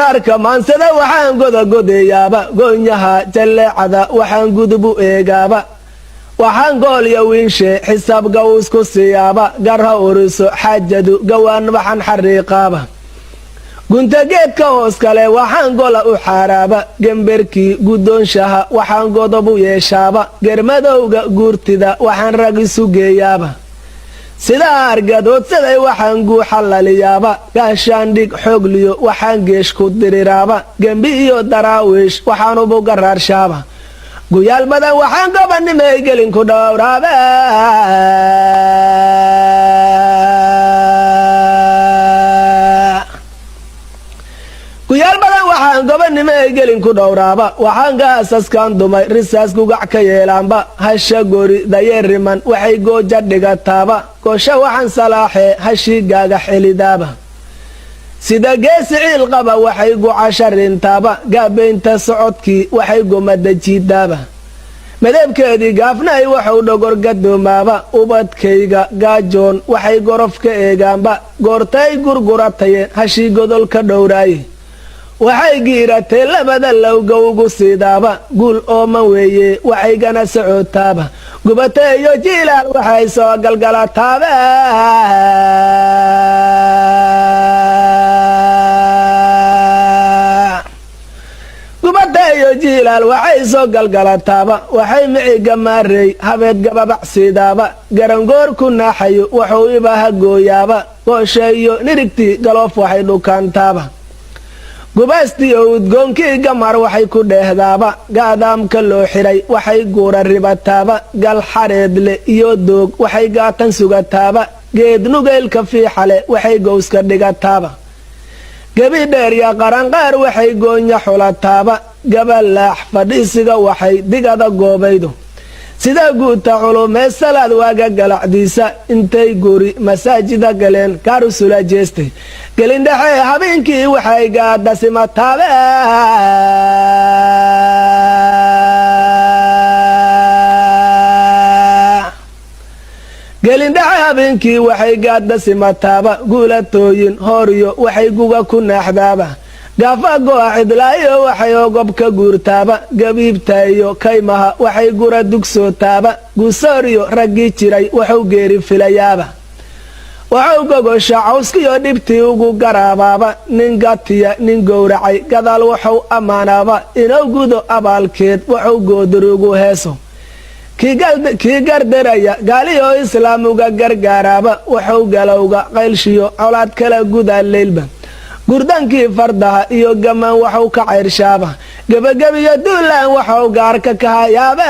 garaarka maansada waxaan godagodayaaba goonyaha jalleecada waxaan gudubu eegaaba waxaan goolya wiinshe xisaab gawsku siyaaba garha uriso xaajadu gawaan waxaan xariiqaaba gunta geedka hoos kale waxaan gola u xaaraaba gemberkii guddoonshaha waxaan godobu yeeshaaba germadowga guurtida waxaan rag isu geeyaaba sidaa argadoodsaday waxaan guuxallaliyaaba gaashaandhig xoogliyo waxaan geesh ku diriraaba gembi iyo daraawiish waxaan ubu garaarshaaba guyaal badan waxaan gobanimay gelinku dhowraaba guyaal badan waxaan gobanimay gelinku dhowraaba waxaan gaasaskan dumay risaas gugac ka yeelaanba hasha gori dayeeriman waxay gooja dhigataaba goosha waxaan salaaxee hashiigaaga xelidaaba sida geesi ciil qaba waxay gucasharintaaba gaabaynta socodkii waxay gomada jiidaaba madeebkeedii gaafnay waxuu dhogor gadoomaaba ubadkayga gaajoon waxay gorof ka eegaanba goortay gurguratayeen hashii godolka dhowraaye waxay giiratay labada lowga ugu siidaaba guul ooman weeye waxay gana socotaaba gubata iyo jiilaal waxay soo galgalataaba gubata iyo jiilaal waxay soo galgalataaba waxay miciga maarey habeed gababac siidaaba garangoor ku naaxayo wuxuu ibaha gooyaaba goosha iyo nirigtii galoof waxay dhukaantaaba gubaastii oo udgoonkii gamar waxay ku dheehdaaba gaadaamka loo xidhay waxay guura ribataaba gal xareedle iyo doog waxay gaatan sugataaba geed nugeylka fiixale waxay gowska dhigataaba gebi dheerya qaranqaar waxay goonya xulataaba gabalaax fadhiisiga waxay digada goobaydo sida guuta culumee salaad waaga galacdiisa intay guri masaajida galeen kaarusula jeestay gelindhexe habeenkii waxay gaadasimataaba gelindhexe habeenkii waxay gaadasimataaba guulatooyin hooryo waxay guga ku naaxdaaba gaafa go'a cidlaayo waxay ogob ka guurtaaba gabiibta iyo kaymaha waxay gura dugsootaaba guusooriyo raggii jiray wuxuu geeri filayaaba wuxuu gogosha cawskiyo dhibtii ugu garaabaaba nin gatiya nin gowracay gadaal wuxuu ammaanaaba inuu gudo abaalkeed wuxuu goodir ugu heeso kii gardaraya gaaliyo islaam uga gargaaraaba wuxuu galowga qaylshiyo colaad kala gudaa leylba gurdankii fardaha iyo gaman waxuu ka cayrshaaba gebagabiyo duulaan waxuu gaarka ka hayaaba